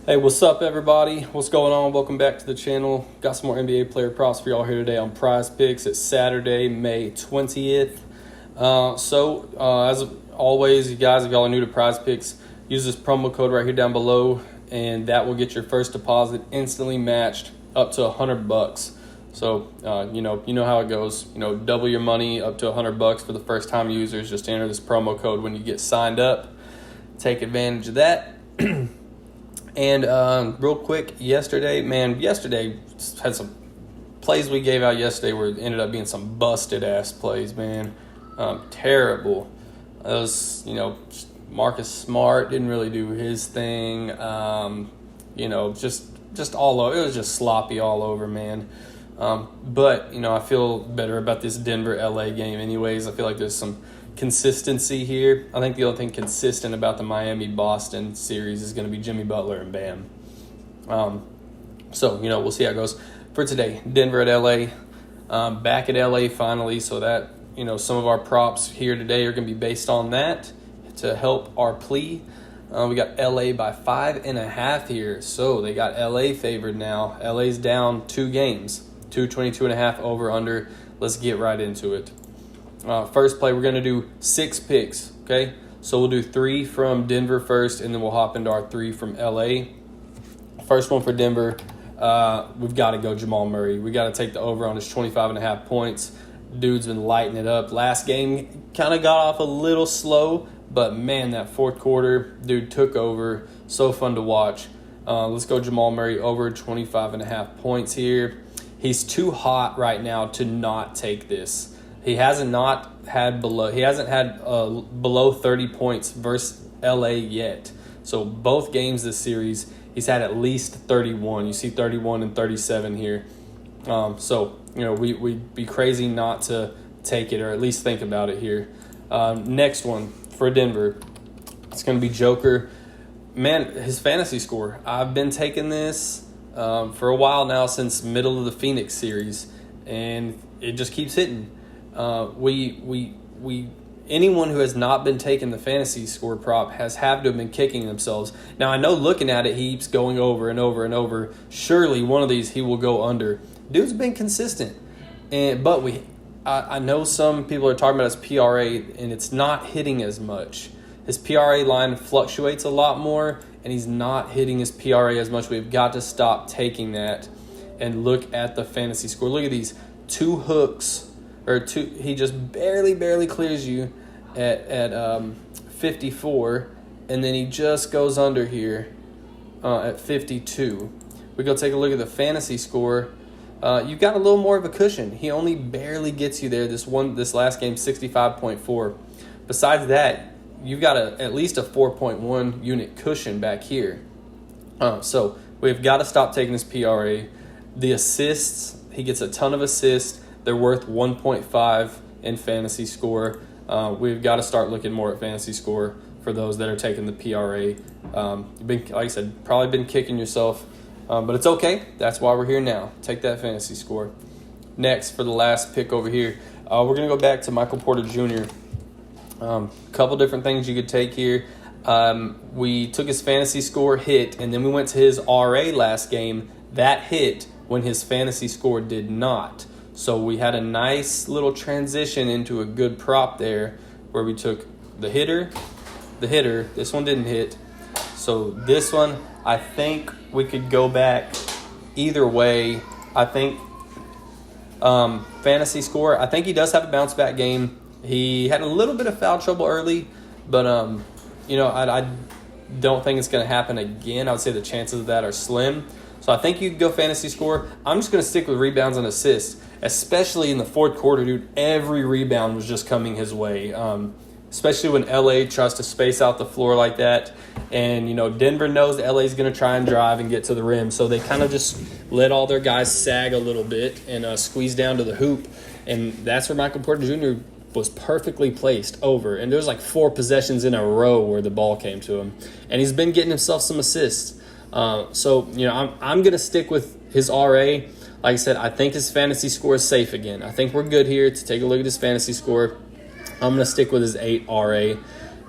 Hey, what's up, everybody? What's going on? Welcome back to the channel. Got some more NBA player props for y'all here today on PrizePicks. It's Saturday, May 20th. As always, you guys, if y'all are new to PrizePicks, use this promo code right here down below, and that will get your first deposit instantly matched up to $100. So, you know how it goes. Double your money up to $100 for the first-time users. Just enter this promo code when you get signed up. Take advantage of that. And real quick, yesterday had some plays we gave out yesterday where it ended up being some busted-ass plays, man. Terrible. It was, Marcus Smart didn't really do his thing. Just all over. It was just sloppy all over, man. But I feel better about this Denver-LA game anyways. I feel like there's some consistency here. I think the only thing consistent about the Miami-Boston series is going to be Jimmy Butler and Bam. We'll see how it goes. For today, Denver at LA. Back at LA finally, so that, some of our props here today are going to be based on that to help our plea. We got LA by 5.5 here, so they got LA favored now. LA's down 2 games, 222.5 over under. Let's get right into it. First play, we're going to do 6 picks, okay? So we'll do 3 from Denver first, and then we'll hop into our 3 from LA. First one for Denver, we've got to go Jamal Murray. We got to take the over on his 25.5 points. Dude's been lighting it up. Last game kind of got off a little slow, but man, that fourth quarter, dude took over. So fun to watch. Let's go Jamal Murray over 25.5 points here. He's too hot right now to not take this. He hasn't had below 30 points versus LA yet. So both games this series, he's had at least 31. You see 31 and 37 here. We'd be crazy not to take it or at least think about it here. Next one for Denver, it's going to be Joker. Man, his fantasy score. I've been taking this for a while now, since middle of the Phoenix series, and it just keeps hitting. Anyone who has not been taking the fantasy score prop has had to have been kicking themselves. Now, I know looking at it, he keeps going over and over and over. Surely one of these he will go under. Dude's been consistent, but I know some people are talking about his PRA, and it's not hitting as much. His PRA line fluctuates a lot more, and he's not hitting his PRA as much. We've got to stop taking that and look at the fantasy score. Look at these 2 hooks. He just barely clears you at 54, and then he just goes under here at 52. We go take a look at the fantasy score. You've got a little more of a cushion. He only barely gets you there. This last game, 65.4. Besides that, you've got at least a 4.1 unit cushion back here. So we've got to stop taking his PRA. The assists, he gets a ton of assists. They're worth 1.5 in fantasy score. We've got to start looking more at fantasy score for those that are taking the PRA. You've been, like I said, probably been kicking yourself, but it's okay. That's why we're here now. Take that fantasy score. Next, for the last pick over here, we're going to go back to Michael Porter Jr. Couple different things you could take here. We took his fantasy score hit, and then we went to his RA last game. That hit when his fantasy score did not. So we had a nice little transition into a good prop there where we took the hitter. This one didn't hit. So this one, I think we could go back either way. I think fantasy score, I think he does have a bounce back game. He had a little bit of foul trouble early, but I don't think it's going to happen again. I would say the chances of that are slim. So I think you could go fantasy score. I'm just going to stick with rebounds and assists, especially in the fourth quarter, dude. Every rebound was just coming his way, especially when LA tries to space out the floor like that. And, Denver knows that LA is going to try and drive and get to the rim. So they kind of just let all their guys sag a little bit and squeeze down to the hoop. And that's where Michael Porter Jr. was perfectly placed over. And there was like 4 possessions in a row where the ball came to him. And he's been getting himself some assists. I'm going to stick with his RA. Like I said, I think his fantasy score is safe again. I think we're good here to take a look at his fantasy score. I'm going to stick with his 8 RA.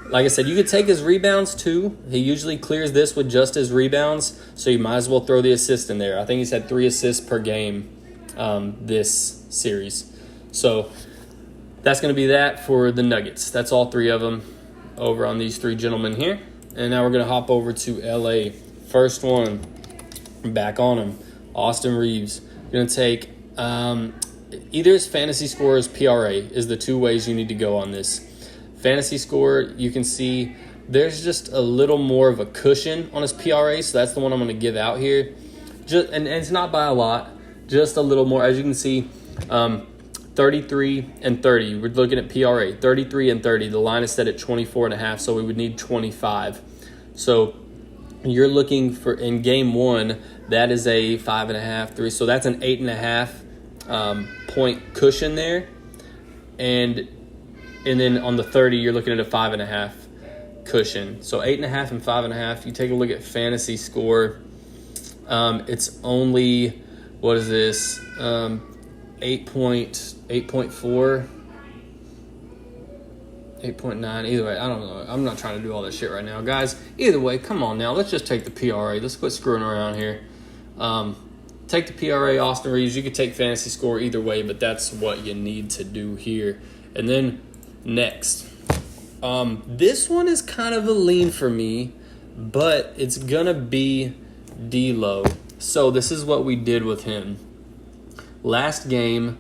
Like I said, you could take his rebounds too. He usually clears this with just his rebounds, so you might as well throw the assist in there. I think he's had 3 assists per game this series. So that's going to be that for the Nuggets. That's all 3 of them over on these 3 gentlemen here. And now we're going to hop over to LA. First one, back on him, Austin Reeves. Going to take either his fantasy score or his PRA is the 2 ways you need to go on this. Fantasy score, you can see there's just a little more of a cushion on his PRA, so that's the one I'm going to give out here. And it's not by a lot, just a little more. As you can see, 33 and 30. We're looking at PRA, 33 and 30. The line is set at 24.5, so we would need 25. So you're looking for, in game 1, that is a 5.5, 3. So that's an 8.5 point cushion there. And then on the 30, you're looking at a 5.5 cushion. So 8.5 and 5.5. You take a look at fantasy score. It's only, what is this? 8.4, 8.9. Either way, I don't know. I'm not trying to do all that shit right now, guys. Either way, come on now. Let's just take the PRA. Let's quit screwing around here. Take the PRA, Austin Reeves. You could take fantasy score either way, but that's what you need to do here. And then next, this one is kind of a lean for me, but it's gonna be D'Lo. So this is what we did with him last game.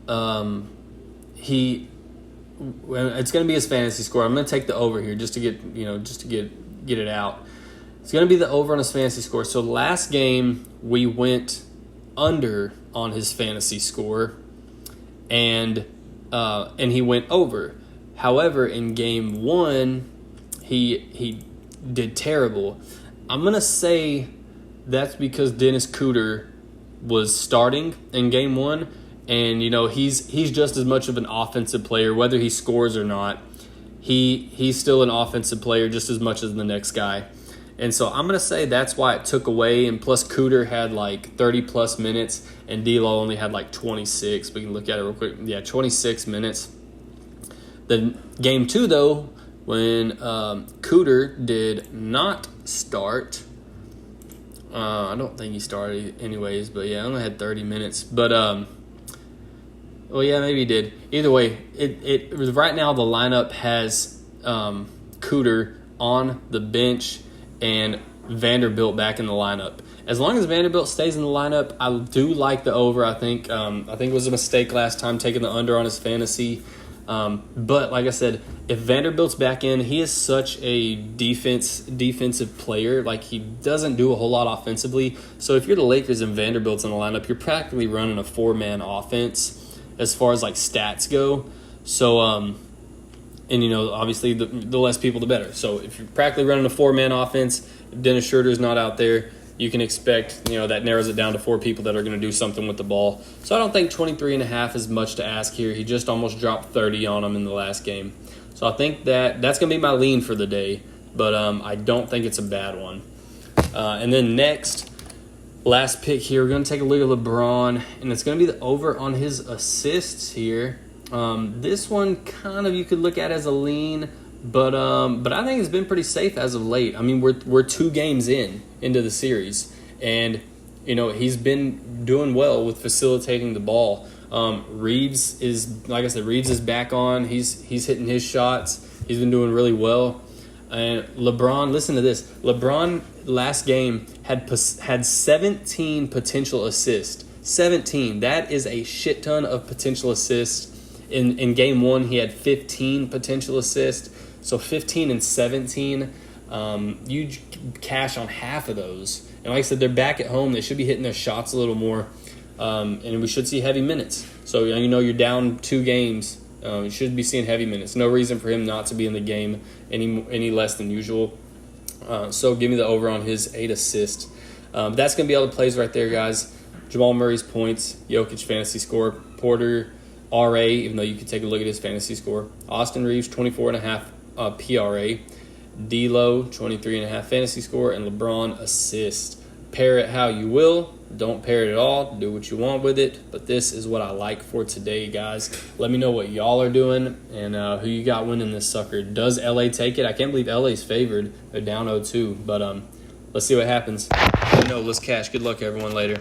It's gonna be his fantasy score. I'm gonna take the over here just to get it out. It's gonna be the over on his fantasy score. So last game we went under on his fantasy score, and he went over. However, in game 1, he did terrible. I'm gonna say that's because Dennis Cooter was starting in game 1, and he's just as much of an offensive player, whether he scores or not. He's still an offensive player just as much as the next guy. And so I'm going to say that's why it took away. And plus Cooter had like 30-plus minutes, and D'Lo only had like 26. We can look at it real quick. Yeah, 26 minutes. Then game 2, though, when Cooter did not start, I don't think he started anyways, but yeah, I only had 30 minutes. But, well, yeah, maybe he did. Either way, it was right now the lineup has Cooter on the bench and Vanderbilt back in the lineup. As long as Vanderbilt stays in the lineup, I do like the over. I think it was a mistake last time taking the under on his fantasy. But like I said, if Vanderbilt's back in, he is such a defensive player. Like, he doesn't do a whole lot offensively. So if you're the Lakers and Vanderbilt's in the lineup, you're practically running a 4-man offense as far as like stats go. So and obviously the less people the better. So if you're practically running a 4-man offense, Dennis Schroeder's not out there, you can expect, that narrows it down to 4 people that are going to do something with the ball. So I don't think 23.5 is much to ask here. He just almost dropped 30 on him in the last game. So I think that's going to be my lean for the day, but I don't think it's a bad one. And then next, last pick here, we're going to take a look at LeBron, and it's going to be the over on his assists here. This one kind of you could look at as a lean, but I think it's been pretty safe as of late. I mean, we're 2 games into the series, and he's been doing well with facilitating the ball. Reeves is, like I said, Reeves is back on. He's hitting his shots. He's been doing really well. And LeBron, listen to this. LeBron last game had 17 potential assists. 17. That is a shit ton of potential assists. In game 1, he had 15 potential assists. So 15 and 17, you cash on half of those. And like I said, they're back at home. They should be hitting their shots a little more. And we should see heavy minutes. So you're down 2 games. You should be seeing heavy minutes. No reason for him not to be in the game any less than usual. So give me the over on his 8 assists. That's going to be all the plays right there, guys. Jamal Murray's points, Jokic fantasy score, Porter RA, even though you could take a look at his fantasy score. Austin Reeves, 24.5 PRA. D'Lo, 23.5 fantasy score. And LeBron assist. pair it how you will. Don't pair it at all. Do what you want with it. But this is what I like for today, guys. Let me know what y'all are doing and who you got winning this sucker. Does LA take it? I can't believe LA's favored. They're down 0-2. But let's see what happens. Let's cash. Good luck, everyone. Later.